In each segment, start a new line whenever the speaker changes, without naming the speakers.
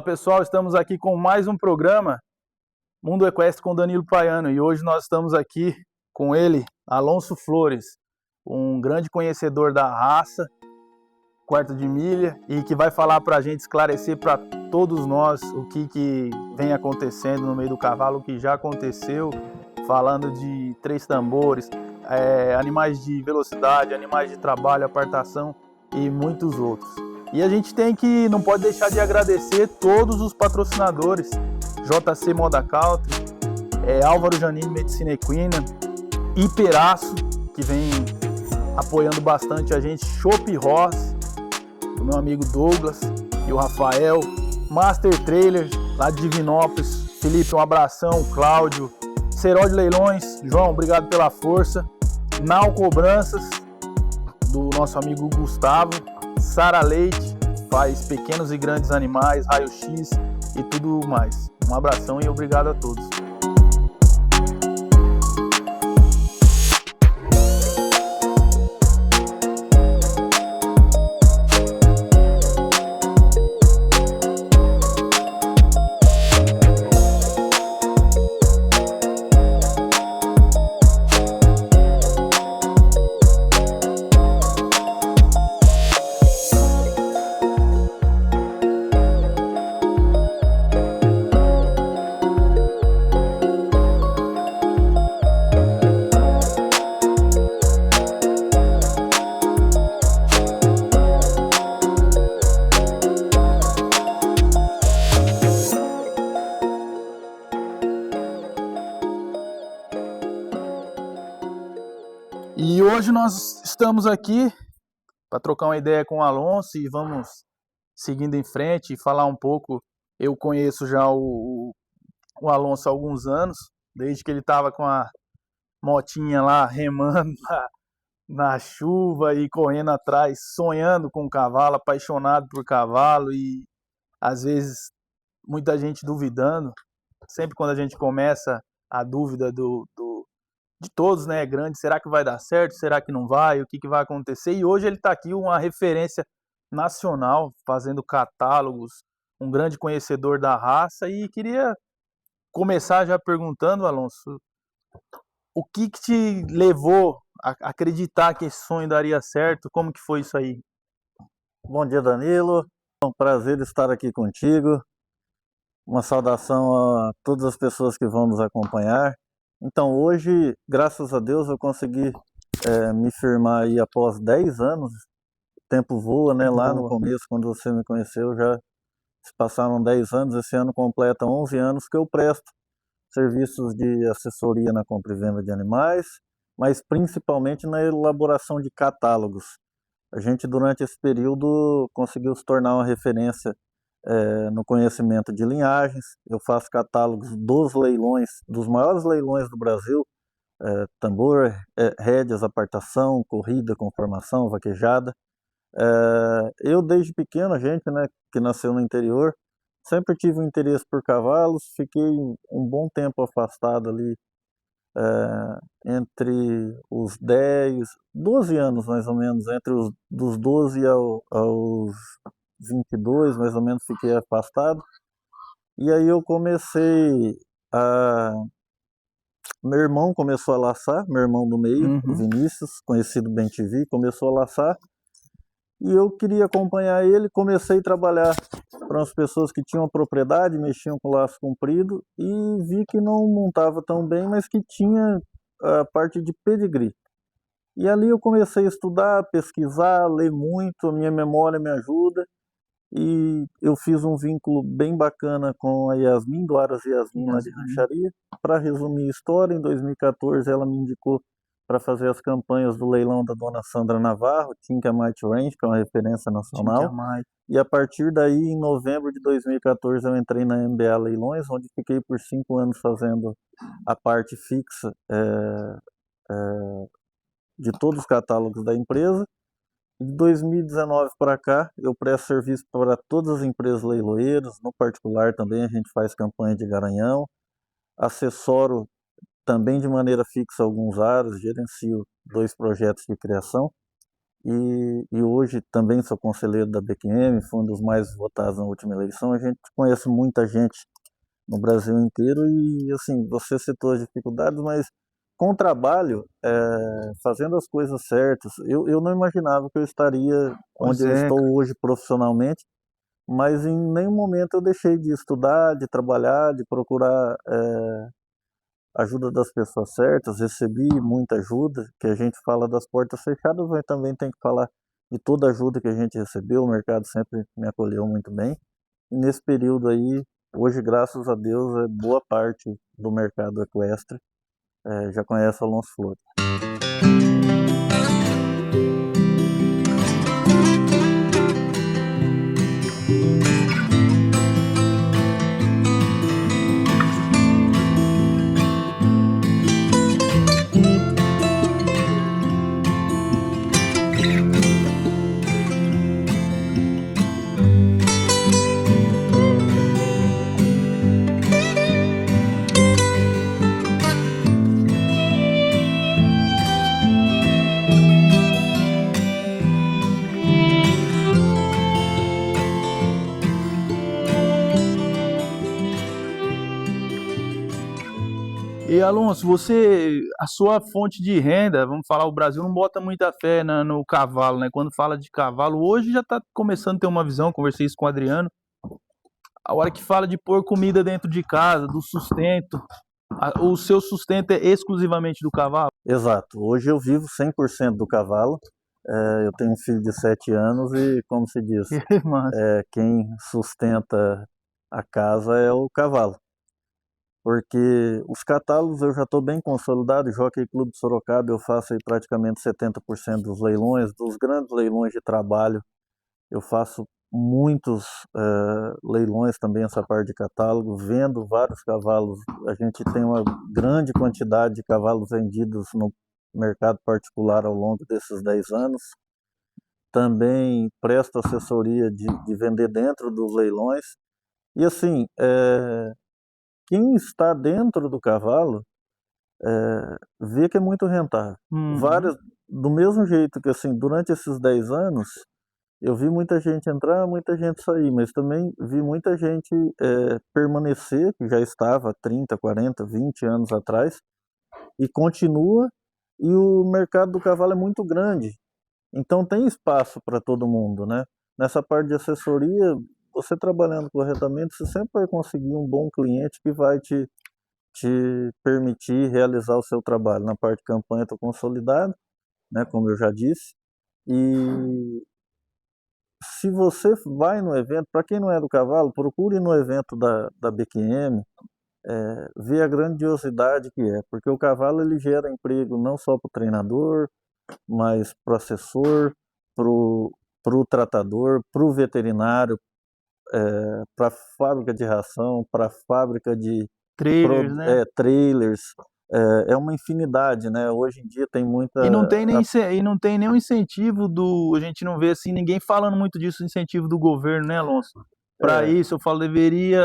Fala pessoal, estamos aqui com mais um programa Mundo Equestre com Danilo Paiano e hoje nós estamos aqui com ele, Alonso Flores, um grande conhecedor da raça, quarto de milha, e que vai falar para a gente, esclarecer para todos nós o que vem acontecendo no meio do cavalo, o que já aconteceu, falando de três tambores, animais de velocidade, animais de trabalho, apartação e muitos outros. E a gente não pode deixar de agradecer todos os patrocinadores, JC Moda Country, Álvaro Janine Medicina Equina, Hiperaço, que vem apoiando bastante a gente, Chopp Ross, do meu amigo Douglas e o Rafael, Master Trailer, lá de Divinópolis, Felipe, um abração, Cláudio, Serol de Leilões, João, obrigado pela força, Nau Cobranças, do nosso amigo Gustavo, Sara Leite, faz pequenos e grandes animais, raio-x e tudo mais. Um abração e obrigado a todos. E hoje nós estamos aqui para trocar uma ideia com o Alonso e vamos seguindo em frente e falar um pouco. Eu conheço já o Alonso há alguns anos, desde que ele estava com a motinha lá remando na chuva e correndo atrás, sonhando com o cavalo, apaixonado por cavalo e às vezes muita gente duvidando. Sempre quando a gente começa, a dúvida de todos, né, é grande, será que vai dar certo, será que não vai, o que vai acontecer? E hoje ele está aqui, uma referência nacional, fazendo catálogos, um grande conhecedor da raça, e queria começar já perguntando, Alonso, o que te levou a acreditar que esse sonho daria certo? Como que foi isso aí?
Bom dia, Danilo. É um prazer estar aqui contigo. Uma saudação a todas as pessoas que vão nos acompanhar. Então, hoje, graças a Deus, eu consegui me firmar aí após 10 anos. O tempo voa, né? Lá no começo, quando você me conheceu, já se passaram 10 anos. Esse ano completa 11 anos que eu presto serviços de assessoria na compra e venda de animais, mas principalmente na elaboração de catálogos. A gente, durante esse período, conseguiu se tornar uma referência no conhecimento de linhagens. Eu faço catálogos dos leilões, dos maiores leilões do Brasil, tambor, rédeas, apartação, corrida, conformação, vaquejada. Eu, desde pequeno, a gente, né, que nasceu no interior, sempre tive um interesse por cavalos, fiquei um bom tempo afastado ali, entre os 10, 12 anos mais ou menos, dos 12 aos 22, mais ou menos, fiquei afastado. E aí eu comecei a... Meu irmão começou a laçar, meu irmão do meio, o Vinícius, conhecido bem TV, começou a laçar. E eu queria acompanhar ele, comecei a trabalhar para as pessoas que tinham propriedade, mexiam com laço comprido, e vi que não montava tão bem, mas que tinha a parte de pedigree. E ali eu comecei a estudar, pesquisar, ler muito, a minha memória me ajuda, e eu fiz um vínculo bem bacana com a Yasmin, do Aras Yasmin, lá de Rancharia. Para resumir a história, em 2014 ela me indicou para fazer as campanhas do leilão da dona Sandra Navarro, Tinker Might Range, que é uma referência nacional. E a partir daí, em novembro de 2014, eu entrei na MBA Leilões, onde fiquei por 5 anos fazendo a parte fixa de todos os catálogos da empresa. De 2019 para cá, eu presto serviço para todas as empresas leiloeiras, no particular também a gente faz campanha de garanhão, assessoro também de maneira fixa alguns aros, gerencio 2 projetos de criação. e hoje também sou conselheiro da BQM, fui um dos mais votados na última eleição. A gente conhece muita gente no Brasil inteiro e, assim, você citou as dificuldades, mas com o trabalho, fazendo as coisas certas, eu não imaginava que eu estaria
Pois
onde eu
é,
estou hoje profissionalmente, mas em nenhum momento eu deixei de estudar, de trabalhar, de procurar ajuda das pessoas certas, recebi muita ajuda, que a gente fala das portas fechadas, mas também tem que falar de toda a ajuda que a gente recebeu, o mercado sempre me acolheu muito bem. E nesse período aí, hoje, graças a Deus, boa parte do mercado equestre já conhece o Alonso Flores.
e Alonso, a sua fonte de renda, vamos falar, o Brasil não bota muita fé no cavalo, né? Quando fala de cavalo, hoje já está começando a ter uma visão, conversei isso com o Adriano, a hora que fala de pôr comida dentro de casa, do sustento, o seu sustento é exclusivamente do cavalo?
Exato, hoje eu vivo 100% do cavalo. Eu tenho um filho de 7 anos e, como se diz,
Mas,
quem sustenta a casa é o cavalo. Porque os catálogos eu já estou bem consolidado, Jockey Clube de Sorocaba eu faço aí praticamente 70% dos leilões, dos grandes leilões de trabalho, eu faço muitos leilões também, essa parte de catálogo, vendo vários cavalos, a gente tem uma grande quantidade de cavalos vendidos no mercado particular ao longo desses 10 anos, também presto assessoria de vender dentro dos leilões, e assim, quem está dentro do cavalo vê que é muito rentável.
uhum.
Várias, do mesmo jeito que assim, durante esses 10 anos, eu vi muita gente entrar, muita gente sair, mas também vi muita gente permanecer, que já estava há 30, 40, 20 anos atrás, e continua, e o mercado do cavalo é muito grande. Então tem espaço para todo mundo, né? Nessa parte de assessoria, você trabalhando corretamente, você sempre vai conseguir um bom cliente que vai te permitir realizar o seu trabalho. Na parte de campanha estou consolidado, né, como eu já disse, e se você vai no evento, para quem não é do cavalo, procure no evento da BQM, ver a grandiosidade que é, porque o cavalo ele gera emprego não só para o treinador, mas para o assessor, para o tratador, para o veterinário, para a fábrica de ração, para a fábrica de
Trailers, né?
trailers, é uma infinidade, né? Hoje em dia tem muita.
E não tem nem e não tem nenhum incentivo do, a gente não vê assim ninguém falando muito disso, incentivo do governo, né, Alonso? Para
É,
isso, eu falo deveria,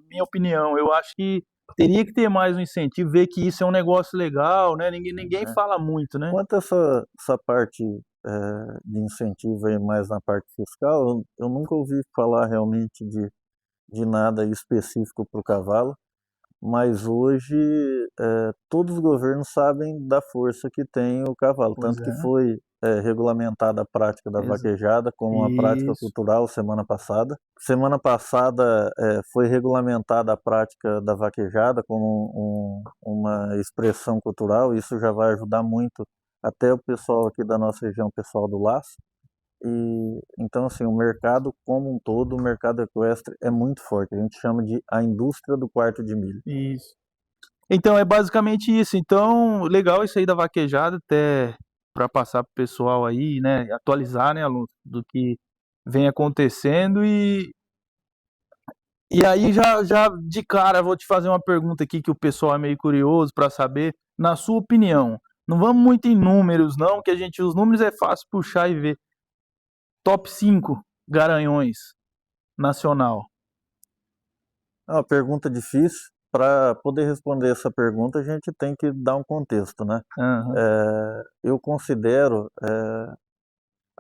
minha opinião, eu acho que teria que ter mais um incentivo, ver que isso é um negócio legal, né? Ninguém
né?
fala muito, né?
Quanto a essa parte de incentivo aí mais na parte fiscal, eu nunca ouvi falar realmente de nada específico para o cavalo. Mas hoje todos os governos sabem da força que tem o cavalo,
Pois
tanto que
é,
foi regulamentada a prática da vaquejada como uma prática
isso.
cultural semana passada. Semana passada foi regulamentada a prática da vaquejada como uma expressão cultural, isso já vai ajudar muito até o pessoal aqui da nossa região, o pessoal do Laço. E então assim, o mercado como um todo, o mercado equestre é muito forte. A gente chama de a indústria do quarto de milha.
Isso. Então é basicamente isso. Então, legal isso aí da vaquejada, até para passar pro pessoal aí, né, atualizar, né, aluno, do que vem acontecendo e aí já de cara vou te fazer uma pergunta aqui que o pessoal é meio curioso para saber, na sua opinião. Não vamos muito em números não, que a gente os números é fácil puxar e ver. Top 5 garanhões nacional.
É uma pergunta difícil. Para poder responder essa pergunta, a gente tem que dar um contexto, né?
Aham.
Eu considero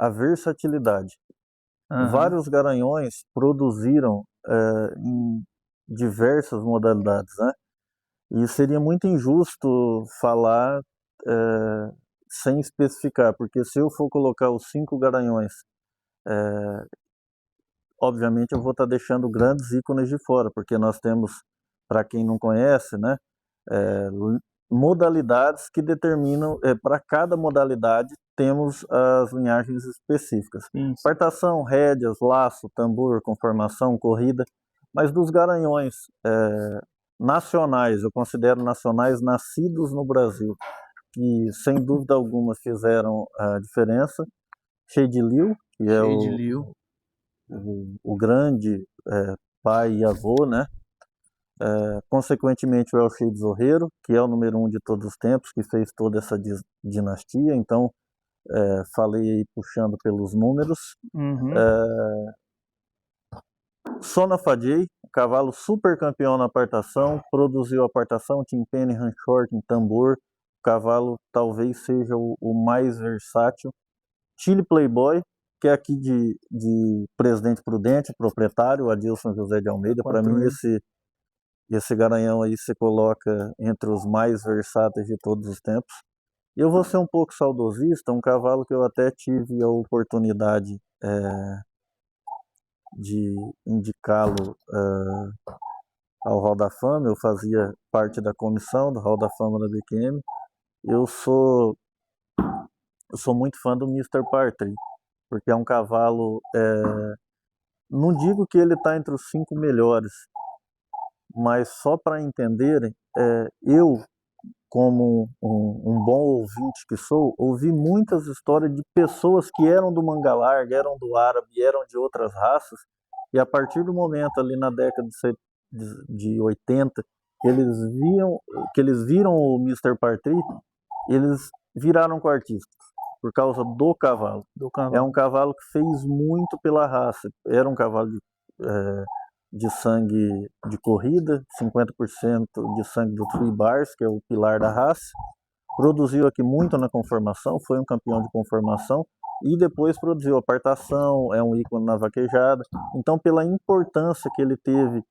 a versatilidade.
Aham.
Vários garanhões produziram em diversas modalidades, né? E seria muito injusto falar sem especificar, porque se eu for colocar os 5 garanhões, obviamente eu vou estar deixando grandes ícones de fora, porque nós temos, para quem não conhece, né, modalidades que determinam, para cada modalidade temos as linhagens específicas.
Sim, sim.
Apartação, rédeas, laço, tambor, conformação, corrida, mas dos garanhões nacionais, eu considero nacionais nascidos no Brasil, que sem dúvida alguma fizeram a diferença. Shade-Lio, que é
Shade-Lio.
o grande pai e avô, né? Consequentemente o Elshade Zorreiro, que é o número 1 de todos os tempos, que fez toda essa dinastia. Então, falei aí puxando pelos números.
Uhum.
Sona Fadjei, cavalo super campeão na apartação, produziu apartação, timpani, ranchort, em tambor. O cavalo talvez seja o mais versátil. Chile Playboy, que é aqui de Presidente Prudente, proprietário, Adilson José de Almeida. Para mim, esse garanhão aí se coloca entre os mais versáteis de todos os tempos. Eu vou ser um pouco saudosista, um cavalo que eu até tive a oportunidade de indicá-lo ao Hall da Fama. Eu fazia parte da comissão do Hall da Fama da BQM. Eu sou muito fã do Mr. Partry, porque é um cavalo, não digo que ele está entre os 5 melhores, mas só para entenderem, eu, como um bom ouvinte que sou, ouvi muitas histórias de pessoas que eram do manga larga, eram do árabe, eram de outras raças, e a partir do momento ali na década de 80, que eles viram o Mr. Partry, eles viraram quartistas por causa do cavalo. É um cavalo que fez muito pela raça. Era um cavalo de sangue de corrida, 50% de sangue do Three Bars, que é o pilar da raça. Produziu aqui muito na conformação, foi um campeão de conformação e depois produziu apartação, é um ícone na vaquejada. Então, pela importância que ele teve,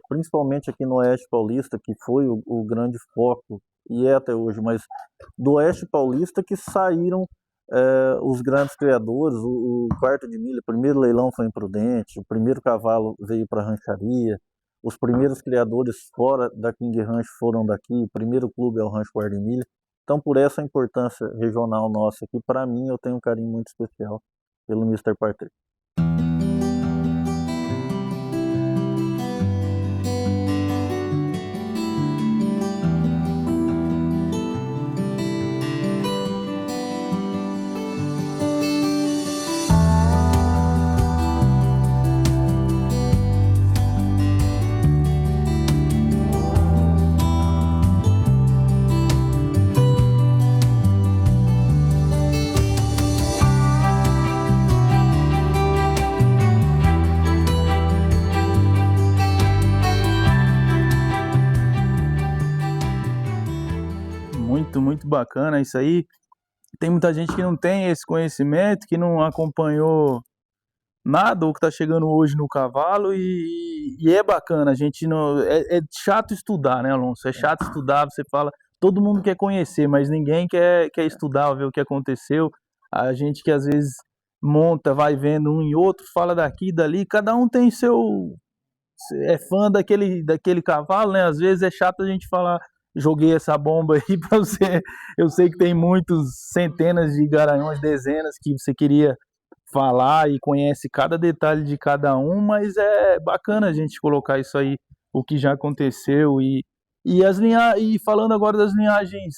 principalmente aqui no Oeste Paulista, que foi o grande foco, e é até hoje, mas do Oeste Paulista que saíram os grandes criadores. O quarto de milha, o primeiro leilão foi em Prudente, o primeiro cavalo veio para a rancharia, os primeiros criadores fora da King Ranch foram daqui, o primeiro clube é o Rancho Quarto de Milha. Então, por essa importância regional nossa aqui, para mim, eu tenho um carinho muito especial pelo Mr. Partry.
Muito bacana isso aí. Tem muita gente que não tem esse conhecimento, que não acompanhou nada ou que está chegando hoje no cavalo, e é bacana. A gente não é chato estudar, né, Alonso? É chato estudar. Você fala, todo mundo quer conhecer, mas ninguém quer estudar, ver o que aconteceu. A gente que às vezes monta, vai vendo um e outro, fala daqui, dali, cada um tem seu, é fã daquele cavalo, né? Às vezes é chato a gente falar, joguei essa bomba aí para você. Eu sei que tem muitos, centenas de garanhões, dezenas que você queria falar e conhece cada detalhe de cada um, mas é bacana a gente colocar isso aí, o que já aconteceu e falando agora das linhagens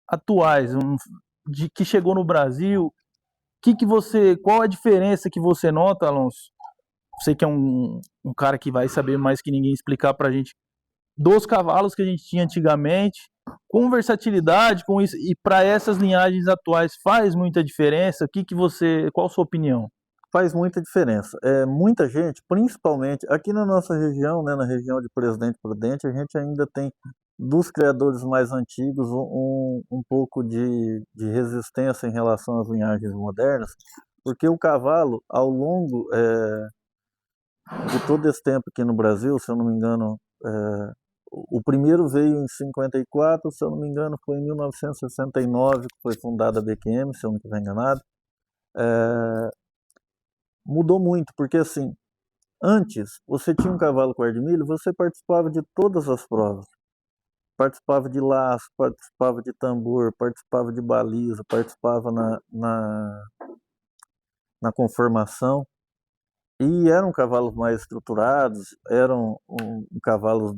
atuais, de que chegou no Brasil, qual a diferença que você nota, Alonso? Você que é um cara que vai saber mais que ninguém explicar pra gente dos cavalos que a gente tinha antigamente, com versatilidade, com isso, e para essas linhagens atuais faz muita diferença? Qual a sua opinião?
Faz muita diferença. Muita gente, principalmente aqui na nossa região, né, na região de Presidente Prudente, a gente ainda tem dos criadores mais antigos um pouco de resistência em relação às linhagens modernas, porque o cavalo, ao longo de todo esse tempo aqui no Brasil, se eu não me engano, o primeiro veio em 54, se eu não me engano, foi em 1969 que foi fundada a BQM, se eu não estiver enganado. Mudou muito, porque assim, antes você tinha um cavalo com ar de milho, você participava de todas as provas. Participava de laço, participava de tambor, participava de baliza, participava na conformação. E eram cavalos mais estruturados, eram cavalos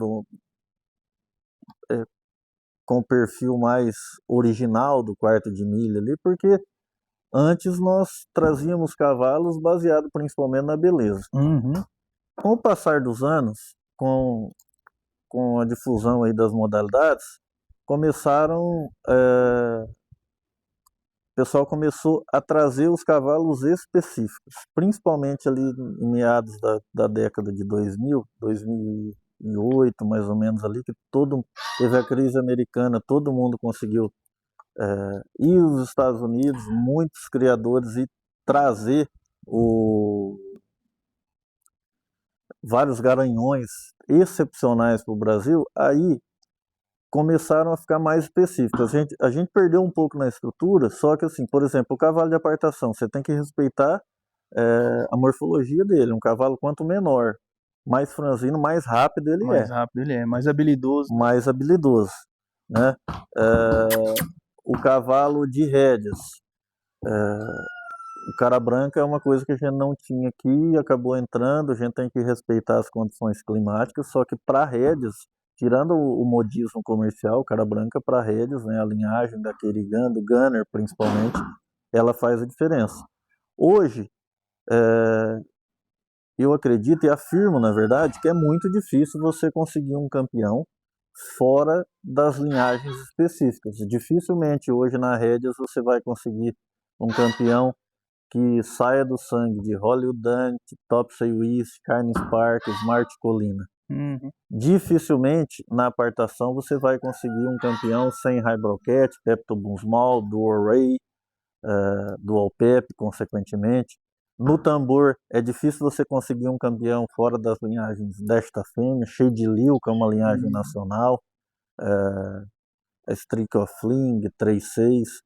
com o perfil mais original do quarto de milha ali, porque antes nós trazíamos cavalos baseado principalmente na beleza.
Uhum.
Com o passar dos anos, com a difusão aí das modalidades, o pessoal começou a trazer os cavalos específicos, principalmente ali em meados da década de 2008, mais ou menos ali, que teve a crise americana, todo mundo conseguiu ir aos Estados Unidos, muitos criadores, e trazer vários garanhões excepcionais para o Brasil. Aí começaram a ficar mais específicos. A gente perdeu um pouco na estrutura, só que assim, por exemplo, o cavalo de apartação, você tem que respeitar a morfologia dele. Um cavalo quanto menor, mais franzino, mais rápido ele
Mais rápido ele é, mais habilidoso.
mais habilidoso, né? O cavalo de rédeas, o cara branca é uma coisa que a gente não tinha aqui, acabou entrando. A gente tem que respeitar as condições climáticas, só que para rédeas, tirando o modismo comercial, cara branca para rédeas, né, a linhagem da Kerrigan, do Gunner principalmente, ela faz a diferença. Hoje, eu acredito e afirmo, na verdade, que é muito difícil você conseguir um campeão fora das linhagens específicas. Dificilmente hoje na rédeas você vai conseguir um campeão que saia do sangue de Hollywood Dante, Topsy Wish, Carne Spark, Smart Colina.
Uhum.
Dificilmente na apartação você vai conseguir um campeão sem High Broquette, Pepto Small, Dual Ray, Dual Pep, consequentemente. No tambor é difícil você conseguir um campeão fora das linhagens desta fêmea, Shade Liu, que é uma linhagem nacional, a Streak of Fling, 3-6.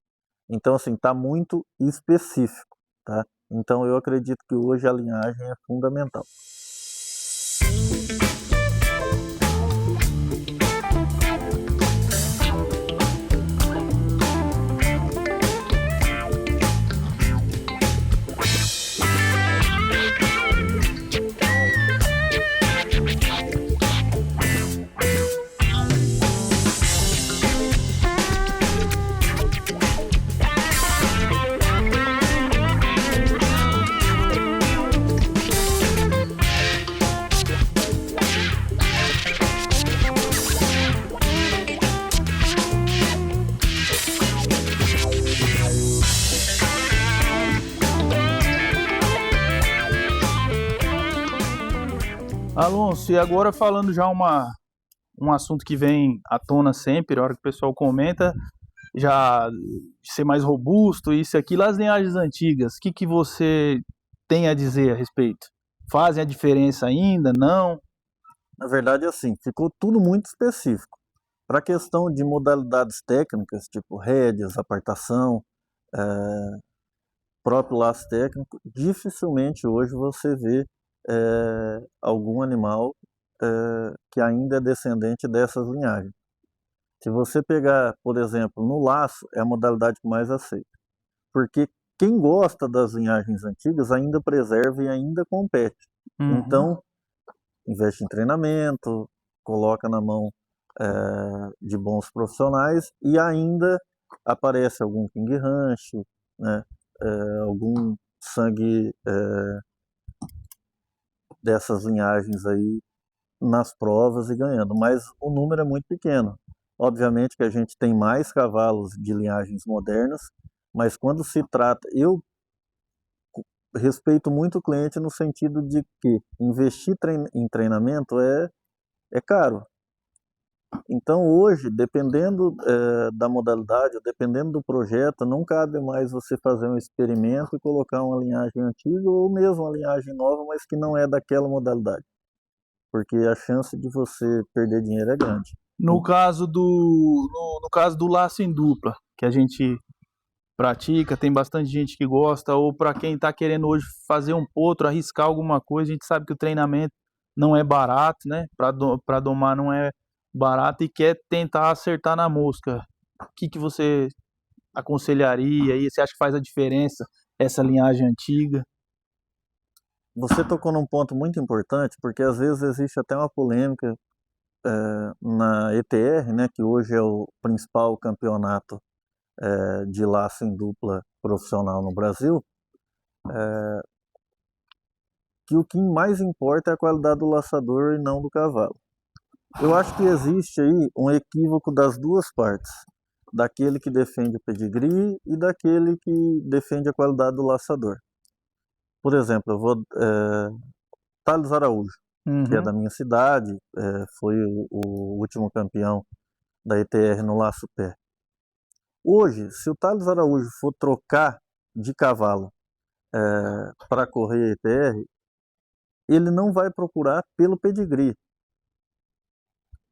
Então assim, está muito específico, tá? Então eu acredito que hoje a linhagem é fundamental.
Alonso, e agora falando já um assunto que vem à tona sempre, a hora que o pessoal comenta, já ser mais robusto, isso e aquilo, as linhagens antigas, o que você tem a dizer a respeito? Fazem a diferença ainda? Não?
Na verdade, assim, ficou tudo muito específico. Para a questão de modalidades técnicas, tipo rédeas, apartação, próprio laço técnico, dificilmente hoje você vê algum animal que ainda é descendente dessas linhagens. Se você pegar, por exemplo, no laço, é a modalidade que mais aceita. Porque quem gosta das linhagens antigas ainda preserva e ainda compete.
Uhum.
Então, investe em treinamento, coloca na mão de bons profissionais, e ainda aparece algum King Ranch, né, algum sangue dessas linhagens aí nas provas e ganhando, mas o número é muito pequeno. Obviamente que a gente tem mais cavalos de linhagens modernas, mas quando se trata, eu respeito muito o cliente no sentido de que investir em treinamento é caro. Então hoje, dependendo da modalidade, dependendo do projeto, não cabe mais você fazer um experimento e colocar uma linhagem antiga ou mesmo uma linhagem nova, mas que não é daquela modalidade, porque a chance de você perder dinheiro é grande.
No caso do laço em dupla, que a gente pratica, tem bastante gente que gosta, ou para quem está querendo hoje fazer um potro, arriscar alguma coisa, a gente sabe que o treinamento não é barato, né? Para domar não é barato e quer tentar acertar na mosca. O que que você aconselharia aí? Você acha que faz a diferença essa linhagem antiga?
Você tocou num ponto muito importante, porque às vezes existe até uma polêmica na ETR, né, que hoje é o principal campeonato de laço em dupla profissional no Brasil, que o que mais importa é a qualidade do laçador e não do cavalo. Eu acho que existe aí um equívoco das duas partes, daquele que defende o pedigree e daquele que defende a qualidade do laçador. Por exemplo, Thales Araújo, que é
Uhum.
da minha cidade, foi o último campeão da ETR no laço pé. Hoje, se o Thales Araújo for trocar de cavalo para correr ETR, ele não vai procurar pelo pedigree.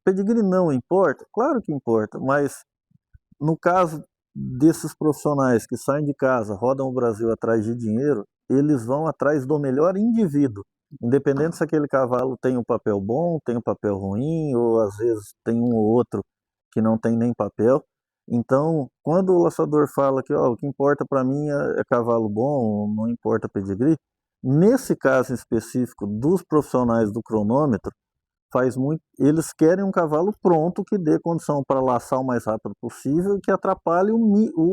Pedigree não importa? Claro que importa, mas no caso desses profissionais que saem de casa, rodam o Brasil atrás de dinheiro, eles vão atrás do melhor indivíduo, independente se aquele cavalo tem um papel bom, tem um papel ruim, ou às vezes tem um ou outro que não tem nem papel. Então, quando o laçador fala que o que importa para mim é cavalo bom, não importa pedigree, nesse caso específico dos profissionais do cronômetro, faz muito, eles querem um cavalo pronto que dê condição para laçar o mais rápido possível e que atrapalhe o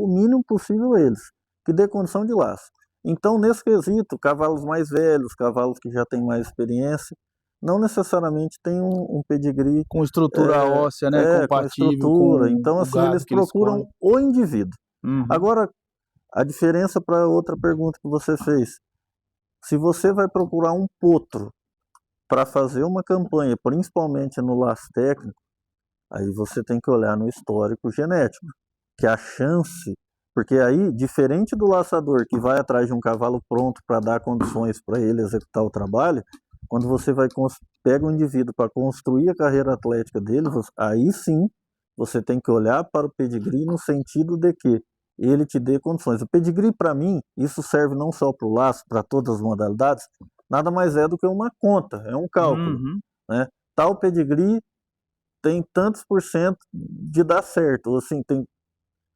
mínimo possível eles, que dê condição de laço. Então, nesse quesito, cavalos mais velhos, cavalos que já têm mais experiência, não necessariamente tem um pedigree
Com estrutura óssea, né?
com
Compatível
estrutura.
com
Então,
o
assim,
gado
eles
que eles
procuram
escolhem.
o indivíduo.
Uhum.
Agora, a diferença para outra pergunta que você fez, se você vai procurar um potro para fazer uma campanha, principalmente no laço técnico, aí você tem que olhar no histórico genético, que a chance, porque aí, diferente do laçador que vai atrás de um cavalo pronto para dar condições para ele executar o trabalho, quando você pega um indivíduo para construir a carreira atlética dele, aí sim você tem que olhar para o pedigree no sentido de que ele te dê condições. O pedigree, para mim, isso serve não só para o laço, para todas as modalidades, nada mais é do que uma conta, é um cálculo,
Uhum.
né? Tal pedigree tem tantos por cento de dar certo, ou assim, tem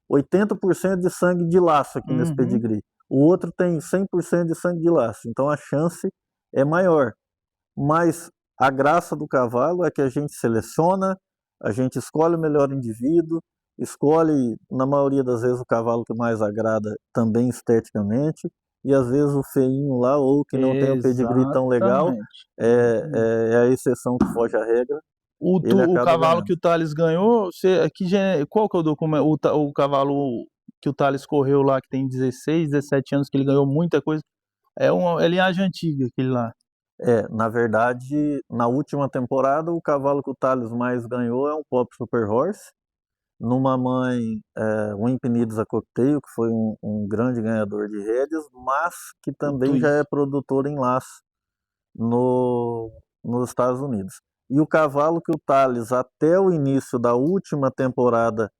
80% de sangue de laço aqui nesse
Uhum.
pedigree. O outro tem 100% de sangue de laço, então a chance é maior. Mas a graça do cavalo é que a gente seleciona, a gente escolhe o melhor indivíduo, escolhe, na maioria das vezes, o cavalo que mais agrada também esteticamente, e às vezes o feinho lá, ou que não tem o pedigree tão legal,
Exatamente.
é,
Exatamente.
é a exceção que foge à regra, ele
O
acaba
cavalo
ganhando.
que o Thales ganhou, qual que é o documento? O cavalo que o Thales correu lá, que tem 16, 17 anos, que ele ganhou muita coisa. É linhagem antiga, aquele lá.
Na verdade, na última temporada, o cavalo que o Thales mais ganhou é um Pop Super Horse, numa mãe, o Impinidos a Cocktail, que foi um grande ganhador de rédeas, mas que
O
também já é
Twist.
produtor em laço nos Estados Unidos. E o cavalo que o Thales, até o início da última temporada,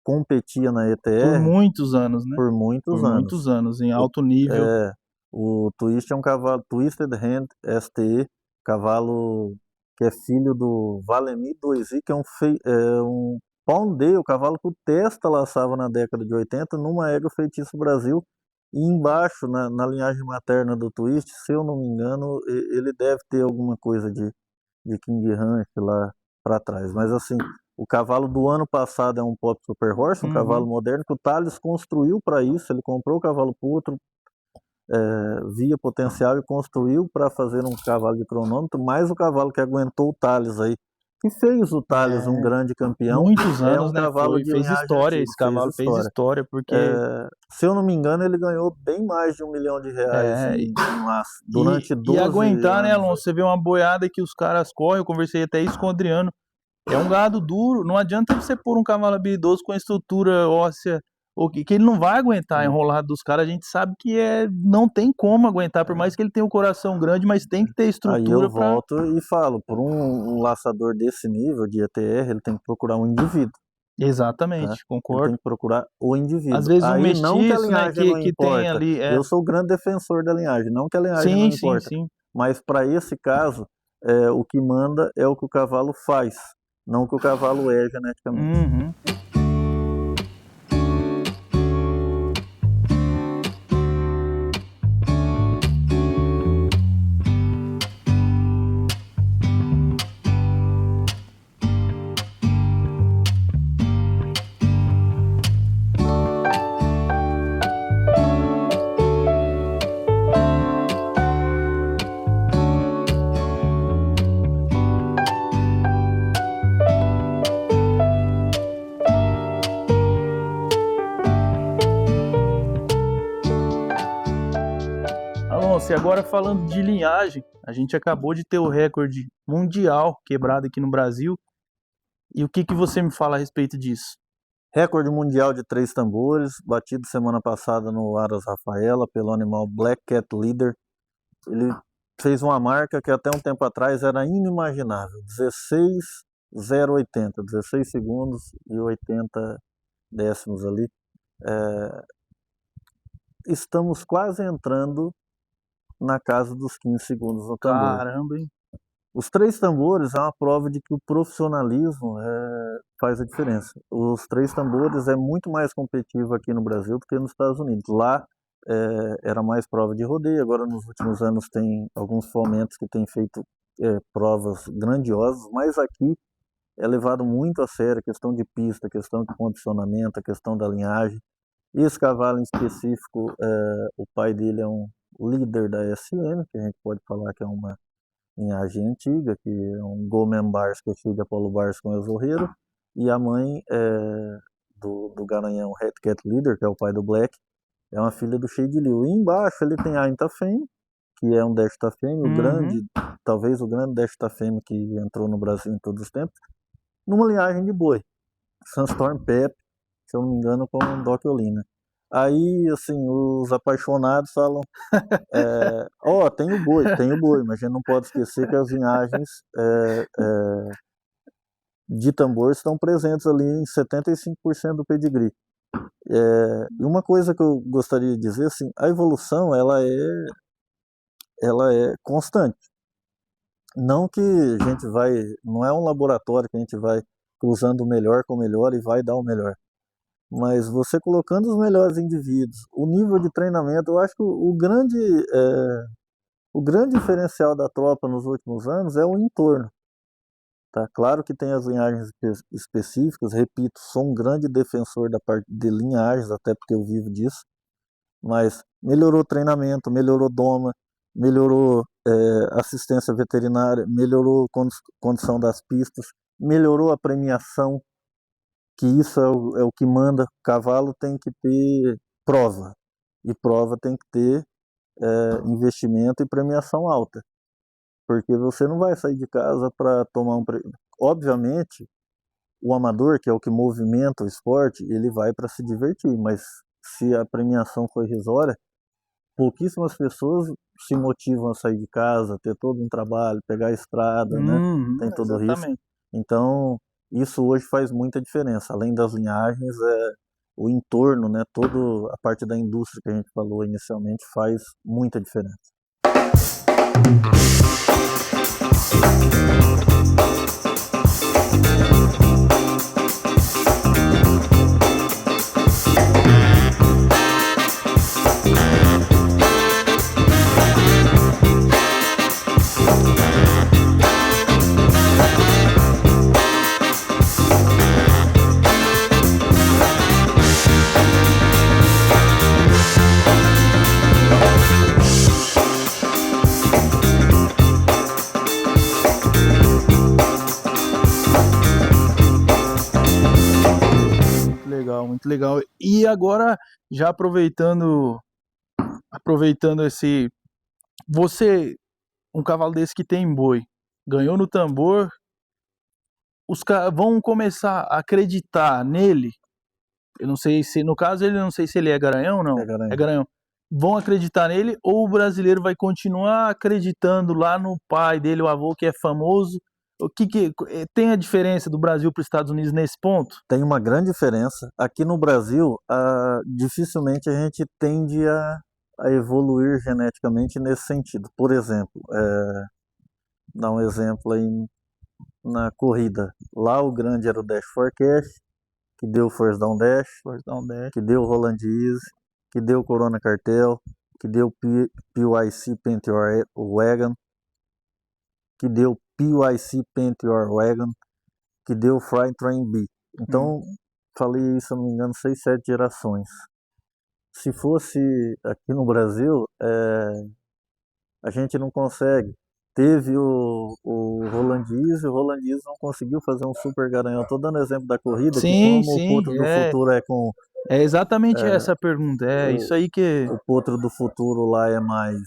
competia na
Por
ETR
muitos anos, né?
por
Por
muitos anos.
muitos anos, em
O,
alto nível.
é, o Twist é um cavalo, Twisted Hand STE, cavalo que é filho do Valemy 2i, que é um Poundê, o cavalo que o Testa laçava na década de 80 numa égua Feitiço Brasil. E embaixo, na linhagem materna do Twist, se eu não me engano, ele deve ter alguma coisa de King Ranch lá para trás. Mas assim, o cavalo do ano passado é um Pop Super Horse, um cavalo
Uhum.
moderno que o Thales construiu para isso. Ele comprou o cavalo potro, via potencial e construiu para fazer um cavalo de cronômetro, mas o cavalo que aguentou o Thales aí, que fez o Thales um
É,
grande campeão,
muitos
é
anos,
um
né?
cavalo de
Fez
linhagem
história,
antiga,
esse
fez
cavalo fez
história.
história, porque
Se eu não me engano, ele ganhou bem mais de R$ 1 milhão
é,
em laço,
e,
durante
e
12
aguentar, né,
anos.
Alonso? Você vê uma boiada que os caras correm, eu conversei até isso com o Adriano. É um gado duro, não adianta você pôr um cavalo habilidoso com estrutura óssea, ou que ele não vai aguentar
Sim.
enrolado dos caras, a gente sabe que não tem como aguentar, por mais que ele tenha um coração grande, mas tem que ter
Aí eu
estrutura para.
volto e falo, por um laçador desse nível de ETR, ele tem que procurar um indivíduo, tá?
Exatamente,
Ele
concordo.
tem que procurar o
Às
indivíduo.
vezes um
Aí não que a
mestiço, né,
linhagem não
que tem
importa.
ali,
Eu sou o grande defensor da linhagem, não que a linhagem não
sim, sim,
importa.
sim.
Mas para esse caso, o que manda é o que o cavalo faz, não o que o cavalo é geneticamente.
Uhum. Alonso, e agora falando de linhagem, a gente acabou de ter o recorde mundial quebrado aqui no Brasil. E o que que você me fala a respeito disso?
Recorde mundial de 3 tambores, batido semana passada no Aras Rafaela pelo animal Black Cat Leader. Ele fez uma marca que até um tempo atrás era inimaginável, 16,080, 16 segundos e 80 décimos ali. Estamos quase entrando na casa dos 15 segundos no tambor.
Caramba, hein?
Os 3 tambores é uma prova de que o profissionalismo faz a diferença. Os 3 tambores é muito mais competitivo aqui no Brasil do que nos Estados Unidos. Lá era mais prova de rodeio, agora nos últimos anos tem alguns fomentos que têm feito provas grandiosas, mas aqui é levado muito a sério a questão de pista, a questão de condicionamento, a questão da linhagem. E esse cavalo em específico, o pai dele é um líder da SM, que a gente pode falar que é uma linhagem antiga, que é um Gomen Bars, que é filho de Apolo Bars com Ezorreiro, e a mãe do Garanhão Red Cat Leader, que é o pai do Black, é uma filha do Shade Liu. E embaixo ele tem a Intafame, que é um Desta Fêmea, o
Uhum.
grande, talvez o grande Desta Fêmea que entrou no Brasil em todos os tempos, numa linhagem de boi. Sunstorm Pep, se eu não me engano, com Doc Olina. Aí, assim, os apaixonados falam, tem o boi, mas a gente não pode esquecer que as linhagens de tambor estão presentes ali em 75% do pedigree. E uma coisa que eu gostaria de dizer, assim, a evolução, ela é constante. Não que a gente vai, não é um laboratório que a gente vai cruzando o melhor com o melhor e vai dar o melhor. Mas você colocando os melhores indivíduos, o nível de treinamento, eu acho que o grande diferencial da tropa nos últimos anos é o entorno. Tá? Claro que tem as linhagens específicas, repito, sou um grande defensor da parte de linhagens, até porque eu vivo disso, mas melhorou o treinamento, melhorou doma, melhorou assistência veterinária, melhorou condição das pistas, melhorou a premiação, que isso é o que manda. O cavalo tem que ter prova, e prova tem que ter investimento e premiação alta, porque você não vai sair de casa para tomar obviamente, o amador, que é o que movimenta o esporte, ele vai para se divertir, mas se a premiação for irrisória, pouquíssimas pessoas se motivam a sair de casa, ter todo um trabalho, pegar a estrada, né? Tem todo o risco.
Exatamente.
Então, isso hoje faz muita diferença. Além das linhagens, o entorno, né? Toda a parte da indústria que a gente falou inicialmente faz muita diferença.
Legal, muito legal. E agora, já aproveitando esse, você, um cavalo desse que tem boi, ganhou no tambor, os caras vão começar a acreditar nele. Eu não sei se, no caso, ele não sei se ele é garanhão ou não.
É garanhão.
É garanhão. Vão acreditar nele ou o brasileiro vai continuar acreditando lá no pai dele, o avô, que é famoso? O que tem a diferença do Brasil para os Estados Unidos nesse ponto?
Tem uma grande diferença. Aqui no Brasil, dificilmente a gente tende a evoluir geneticamente nesse sentido. Por exemplo, dar um exemplo aí na corrida. Lá o grande era o Dash for Cash, que deu First Down Dash, que deu Roland Easy, que deu Corona Cartel, que deu PYC Paint Your Wagon, que deu PYC Paint Your Wagon, que deu Fry Train B. Então, falei isso, se não me engano, 6, 7 gerações. Se fosse aqui no Brasil, a gente não consegue. Teve o Roland Easy, o Roland Easy não conseguiu fazer um super garanhão. Estou dando exemplo da corrida, que
Sim,
como o
sim,
Potro do Futuro é com...
é exatamente essa a pergunta. É isso aí que...
O Potro do Futuro lá é mais...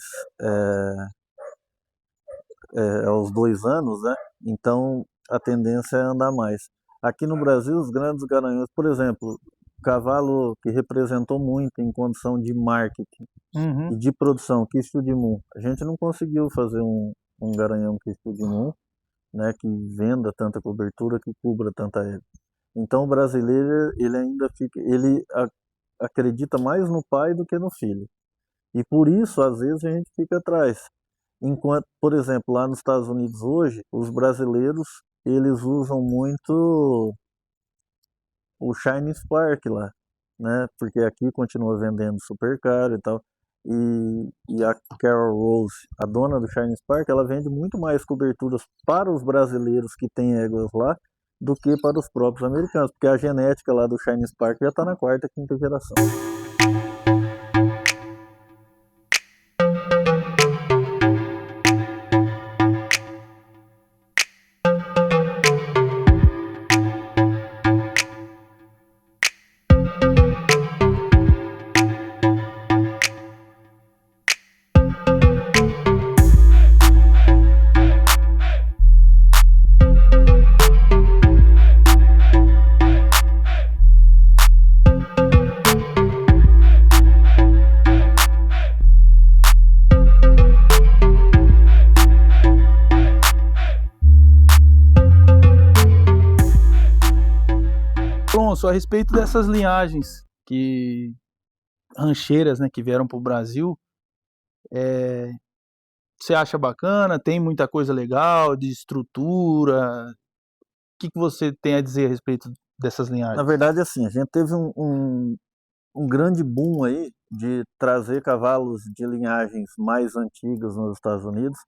aos 2 anos, né? Então a tendência é andar mais. Aqui no Brasil, os grandes garanhões, por exemplo, cavalo que representou muito em condição de marketing e de produção, que Study Moon. A gente não conseguiu fazer um garanhão que Study Moon, né, que venda tanta cobertura, que cubra tanta égua. Então o brasileiro, ele ainda fica, acredita mais no pai do que no filho. E por isso, às vezes, a gente fica atrás. Enquanto, por exemplo, lá nos Estados Unidos hoje, os brasileiros, eles usam muito o Shine Spark lá, né? Porque aqui continua vendendo super caro e tal. E a Carol Rose, a dona do Shine Spark, ela vende muito mais coberturas para os brasileiros que têm éguas lá do que para os próprios americanos, porque a genética lá do Shine Spark já está na 4ª, 5ª geração.
Alonso, a respeito dessas linhagens que rancheiras, né, que vieram para o Brasil, você acha bacana? Tem muita coisa legal de estrutura? O que você tem a dizer a respeito dessas
Na
linhagens?
verdade, assim, a gente teve um grande boom aí de trazer cavalos de linhagens mais antigas nos Estados Unidos,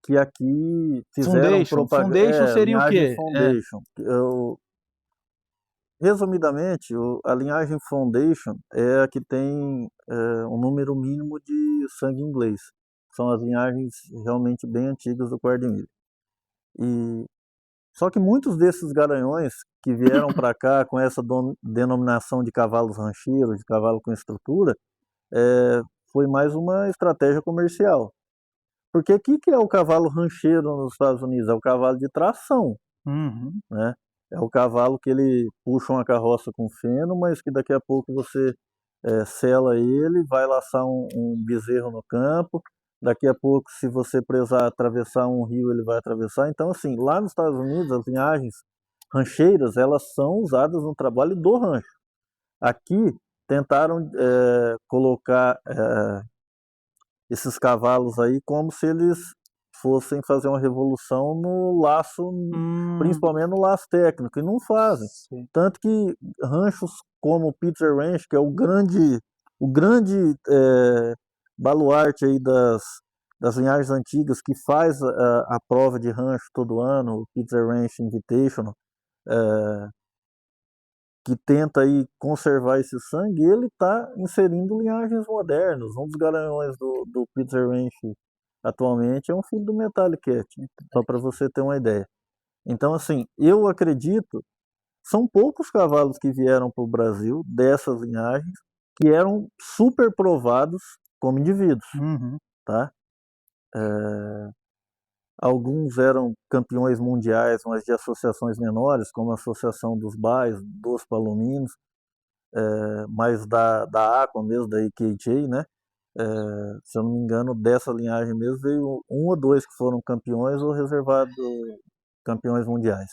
que aqui fizeram propaganda.
Foundation seria o
Linhagem
quê?
Foundation. Resumidamente, a linhagem Foundation é a que tem um número mínimo de sangue inglês. São as linhagens realmente bem antigas do quarto de milha. Só que muitos desses garanhões que vieram para cá com essa denominação de cavalos rancheiros, de cavalo com estrutura, foi mais uma estratégia comercial. Porque o que é o cavalo rancheiro nos Estados Unidos? É o cavalo de tração, né? É o cavalo que ele puxa uma carroça com feno, mas que daqui a pouco você sela ele, vai laçar um bezerro no campo, daqui a pouco, se você precisar atravessar um rio, ele vai atravessar. Então, assim, lá nos Estados Unidos, as linhagens rancheiras, elas são usadas no trabalho do rancho. Aqui, tentaram colocar esses cavalos aí como se eles fossem fazer uma revolução no laço, principalmente no laço técnico, e não fazem.
Sim.
Tanto que ranchos como o Peter Ranch, que é o grande baluarte aí das linhagens antigas, que faz a prova de rancho todo ano, o Peter Ranch Invitational, que tenta aí conservar esse sangue, ele está inserindo linhagens modernas. Um dos garanhões do Peter Ranch atualmente é um filho do Metallic Cat, só para você ter uma ideia. Então, assim, eu acredito, são poucos cavalos que vieram para o Brasil dessas linhagens que eram super provados como indivíduos, tá? Alguns eram campeões mundiais, mas de associações menores, como a Associação dos Bairros, dos Palominos, mas da Aqua mesmo, da EKJ, né? Se eu não me engano, dessa linhagem mesmo, veio um ou dois que foram campeões ou reservados campeões mundiais.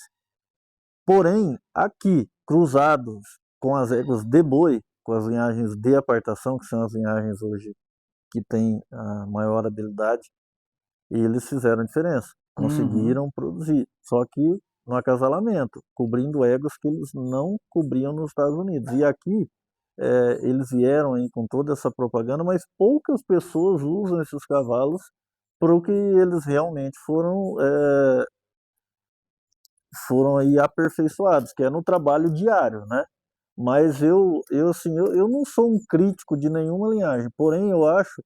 Porém, aqui, cruzados com as éguas de boi, com as linhagens de apartação, que são as linhagens hoje que têm a maior habilidade, eles fizeram diferença,
Uhum.
conseguiram produzir, só que no acasalamento, cobrindo éguas que eles não cobriam nos Estados Unidos. E aqui eles vieram aí com toda essa propaganda, mas poucas pessoas usam esses cavalos para o que eles realmente foram aí aperfeiçoados, que é no trabalho diário, né? Mas assim, eu não sou um crítico de nenhuma linhagem, porém eu acho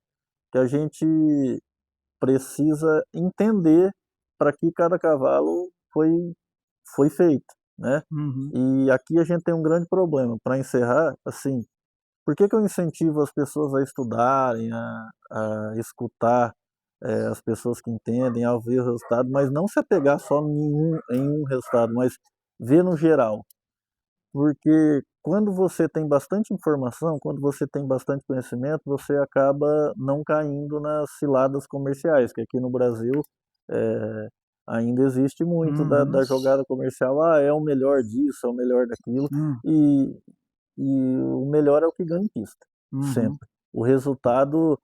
que a gente precisa entender para que cada cavalo foi feito, né?
Uhum.
E aqui a gente tem um grande problema. Para encerrar, assim, por que eu incentivo as pessoas a estudarem, a escutar as pessoas que entendem, a ver o resultado, mas não se apegar só em um resultado, mas ver no geral? Porque quando você tem bastante informação, quando você tem bastante conhecimento, você acaba não caindo nas ciladas comerciais, que aqui no Brasil eh, ainda existe muito da,
Uhum.
da jogada comercial, é o melhor disso, é o melhor daquilo,
Uhum.
e, e o melhor é o que ganha em pista,
Uhum.
sempre. O resultado,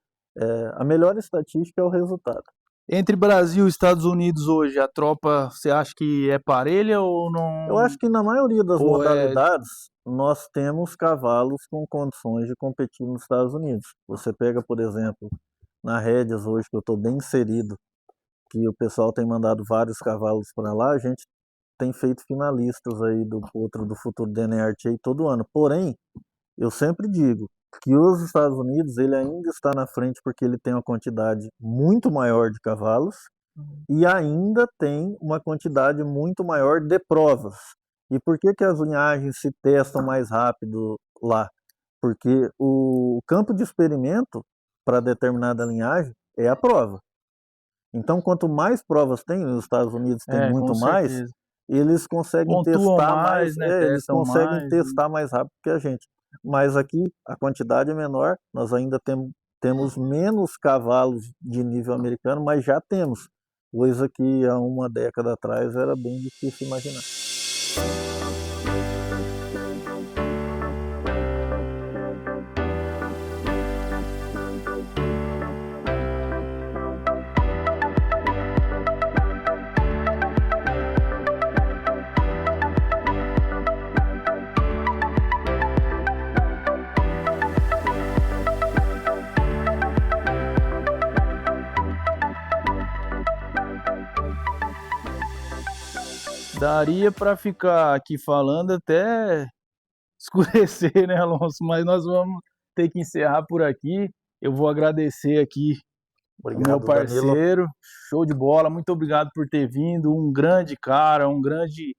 a melhor estatística é o resultado.
Entre Brasil e Estados Unidos hoje, a tropa, você acha que é parelha ou
Eu
não?
acho que na maioria das
Ou é.
modalidades nós temos cavalos com condições de competir nos Estados Unidos. Você pega, por exemplo, na rédeas hoje que eu estou bem inserido, que o pessoal tem mandado vários cavalos para lá, a gente tem feito finalistas aí do outro do futuro DNRT todo ano. Porém, eu sempre digo que os Estados Unidos ele ainda está na frente porque ele tem uma quantidade muito maior de cavalos e ainda tem uma quantidade muito maior de provas. E por que as linhagens se testam mais rápido lá? Porque o campo de experimento para determinada linhagem é a prova. Então, quanto mais provas tem, os Estados Unidos tem
É, com
muito mais,
certeza.
eles conseguem
Pontuam
testar mais,
mais, né?
eles
Testam
conseguem
mais.
testar mais rápido que a gente. Mas aqui a quantidade é menor, nós ainda temos menos cavalos de nível americano, mas já temos, coisa que há uma década atrás era bem difícil imaginar.
Daria para ficar aqui falando até escurecer, né, Alonso? Mas nós vamos ter que encerrar por aqui. Eu vou agradecer aqui o meu
Obrigado, Danilo.
parceiro. Show de bola. Muito obrigado por ter vindo. Um grande cara, um grande.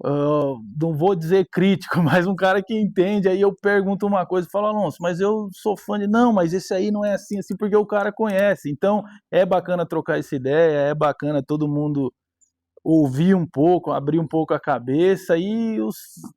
Não vou dizer crítico, mas um cara que entende. Aí eu pergunto uma coisa e falo, Alonso, mas eu sou fã de. Não, mas esse aí não é assim, assim, porque o cara conhece. Então é bacana trocar essa ideia, é bacana todo mundo ouvir um pouco, abrir um pouco a cabeça e os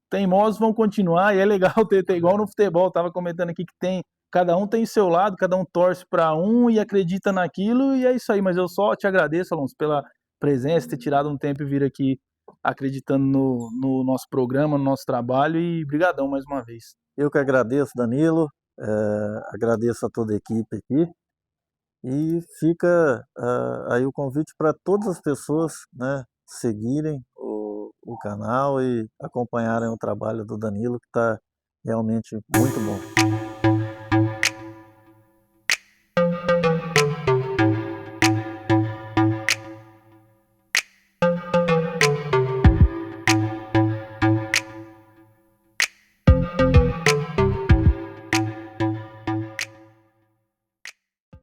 teimosos vão continuar. E é legal ter igual no futebol, tava comentando aqui que tem, cada um tem seu lado, cada um torce para um e acredita naquilo e é isso aí. Mas eu só te agradeço, Alonso, pela presença, ter tirado um tempo e vir aqui acreditando no nosso programa, no nosso trabalho e brigadão mais uma vez.
Eu que agradeço, Danilo, agradeço a toda a equipe aqui. E fica aí o convite para todas as pessoas, né, seguirem o canal e acompanharem o trabalho do Danilo, que está realmente muito bom.